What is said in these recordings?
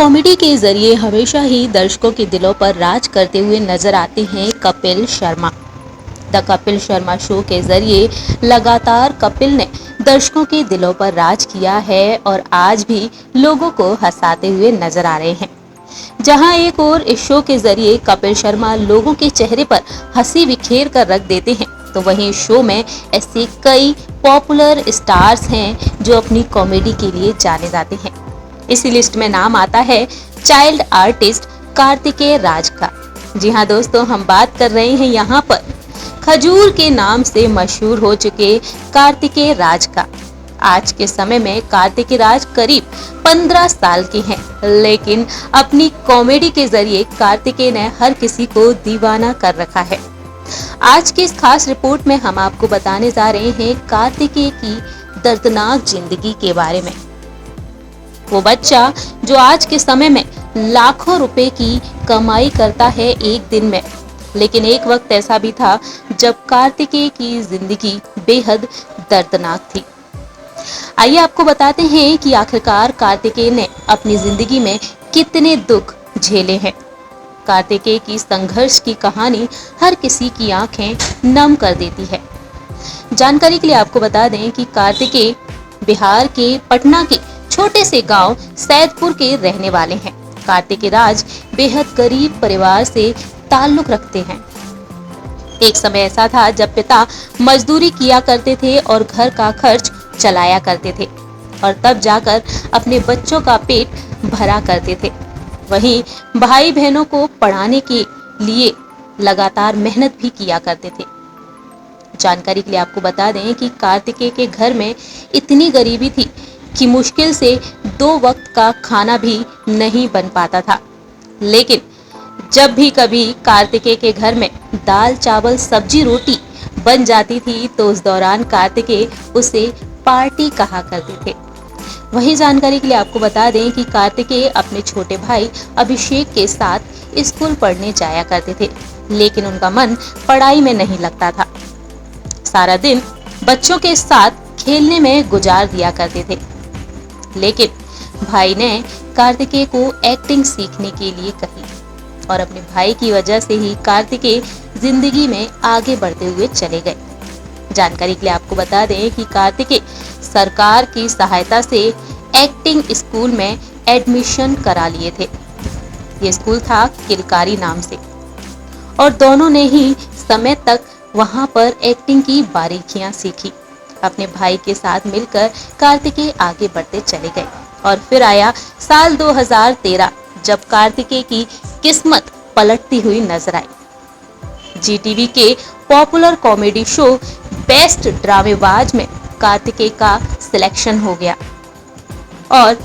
Comedy के जरिए हमेशा ही दर्शकों के दिलों पर राज करते हुए नजर आते हैं कपिल शर्मा। द कपिल शर्मा शो के जरिए लगातार कपिल ने दर्शकों के दिलों पर राज किया है और आज भी लोगों को हंसाते हुए नजर आ रहे हैं। जहां एक और इस शो के जरिए कपिल शर्मा लोगों के चेहरे पर हंसी बिखेर कर रख देते हैं, तो वहीं शो में ऐसे कई पॉपुलर स्टार्स हैं जो अपनी कॉमेडी के लिए जाने जाते हैं। इसी लिस्ट में नाम आता है चाइल्ड आर्टिस्ट कार्तिकेय राज का। जी हाँ दोस्तों, हम बात कर रहे हैं यहाँ पर खजूर के नाम से मशहूर हो चुके कार्तिकेय राज का। आज के समय में कार्तिकेय राज करीब 15 साल के हैं, लेकिन अपनी कॉमेडी के जरिए कार्तिकेय ने हर किसी को दीवाना कर रखा है। आज की इस खास रिपोर्ट में हम आपको बताने जा रहे हैं कार्तिकेय की दर्दनाक जिंदगी के बारे में। वो बच्चा जो आज के समय में लाखों रुपए की कमाई करता है एक दिन में, लेकिन एक वक्त ऐसा भी था जब कार्तिकेय की जिंदगी बेहद दर्दनाक थी। आइए आपको बताते हैं कि आखिरकार कार्तिकेय ने अपनी जिंदगी में कितने दुख झेले हैं। कार्तिकेय की संघर्ष की कहानी हर किसी की आंखें नम कर देती है। जानकारी के लिए आपको बता दें कि कार्तिकेय बिहार के पटना के छोटे से गांव सैदपुर के रहने वाले हैं। कार्तिकेय राज बेहद गरीब परिवार से ताल्लुक रखते हैं। एक समय ऐसा था जब पिता मजदूरी किया करते थे और घर का खर्च चलाया करते थे और तब जाकर अपने बच्चों का पेट भरा करते थे। वहीं भाई बहनों को पढ़ाने के लिए लगातार मेहनत भी किया करते थे। जानकारी के लिए आपको बता दें कि कार्तिकेय के घर में इतनी गरीबी थी कि मुश्किल से 2 वक्त का खाना भी नहीं बन पाता था। लेकिन जब भी कभी कार्तिकेय के घर में दाल चावल सब्जी रोटी बन जाती थी तो उस दौरान कार्तिकेय उसे पार्टी कहा करते थे। वही जानकारी के लिए आपको बता दें कि कार्तिकेय अपने छोटे भाई अभिषेक के साथ स्कूल पढ़ने जाया करते थे, लेकिन उनका मन पढ़ाई में नहीं लगता था। सारा दिन बच्चों के साथ खेलने में गुजार दिया करते थे। लेकिन भाई ने कार्तिकेय को एक्टिंग सीखने के लिए कही और अपने भाई की वजह से ही कार्तिकेय जिंदगी में आगे बढ़ते हुए चले गए। जानकारी के लिए आपको बता दें कि कार्तिकेय सरकार की सहायता से एक्टिंग स्कूल में एडमिशन करा लिए थे। ये स्कूल था किलकारी नाम से और दोनों ने ही समय तक वहां पर एक्टिंग की बारीकियां सीखी। अपने भाई के साथ मिलकर कार्तिकेय आगे बढ़ते चले गए और फिर आया साल 2013 जब कार्तिकेय की किस्मत पलटती हुई नजर आई। जीटीवी के पॉपुलर कॉमेडी शो बेस्ट ड्रामेबाज में कार्तिकेय का सिलेक्शन हो गया और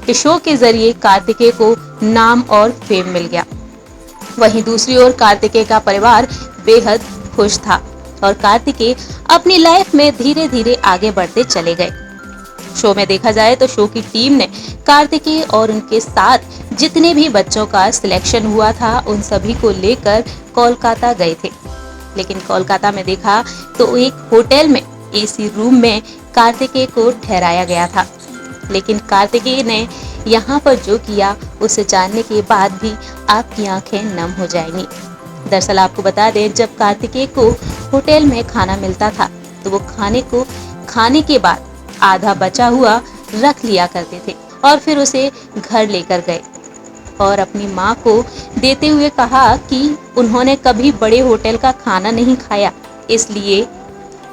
इस शो के जरिए कार्तिकेय को नाम और फेम मिल गया। वहीं दूसरी ओर कार्तिकेय का परिवार बेहद खुश था और कार्तिकेय अपनी लाइफ में धीरे धीरे आगे बढ़ते चले गए। शो में देखा जाए तो शो की टीम ने कार्तिकेय और उनके साथ जितने भी बच्चों का सिलेक्शन हुआ था उन सभी को लेकर कोलकाता गए थे। लेकिन कोलकाता में देखा तो एक होटल में एसी रूम में कार्तिकेय को ठहराया गया था। लेकिन कार्तिकेय ने यहाँ पर जो किया उसे जानने के बाद भी आपकी आंखें नम हो जाएंगी। दरअसल आपको बता दें, जब कार्तिकेय को होटल में खाना मिलता था तो वो खाने को खाने के बाद आधा बचा हुआ रख लिया करते थे और फिर उसे घर लेकर गए और अपनी माँ को देते हुए कहा कि उन्होंने कभी बड़े होटल का खाना नहीं खाया, इसलिए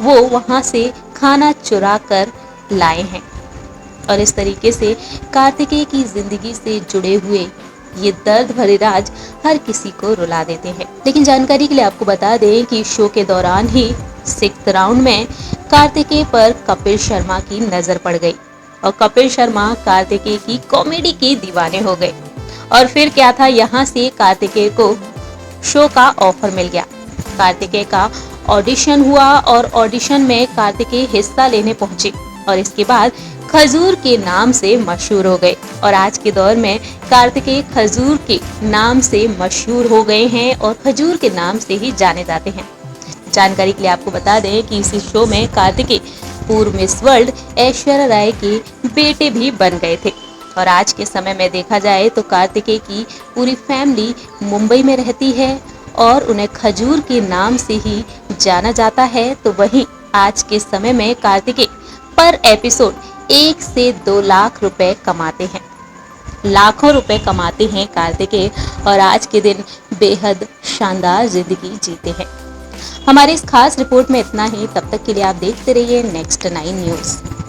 वो वहाँ से खाना चुरा कर लाए हैं। और इस तरीके से कार्तिकेय की जिंदगी से जुड़े हुए ये दर्द भरे राज हर किसी को रुला देते हैं। लेकिन जानकारी के लिए आपको बता दें कि शो के दौरान ही 6th राउंड में कार्तिकेय पर कपिल शर्मा की नजर पड़ गई और कपिल शर्मा कार्तिकेय की कॉमेडी के दीवाने हो गए। और फिर क्या था, यहाँ से कार्तिकेय को शो का ऑफर मिल गया। कार्तिकेय का ऑडिशन हुआ और ऑडिशन में कार्तिकेय हिस्सा लेने पहुंचे और इसके बाद खजूर के नाम से मशहूर हो गए और आज के दौर में कार्तिकेय खजूर के नाम से मशहूर हो गए हैं और खजूर के नाम से ही जाने जाते हैं। जानकारी के लिए आपको बता दें कि इसी शो में कार्तिकेय पूर्व मिस वर्ल्ड ऐश्वर्या राय के बेटे भी बन गए थे। और आज के समय में देखा जाए तो कार्तिकेय की पूरी फैमिली मुंबई में रहती है और उन्हें खजूर के नाम से ही जाना जाता है। तो वहीं आज के समय में कार्तिकेय पर एपिसोड 1 से 2 लाख रुपए कमाते हैं, लाखों रुपए कमाते हैं कार्तिकेय और आज के दिन बेहद शानदार जिंदगी जीते हैं। हमारी इस खास रिपोर्ट में इतना ही। तब तक के लिए आप देखते रहिए नेक्स्ट 9 न्यूज़।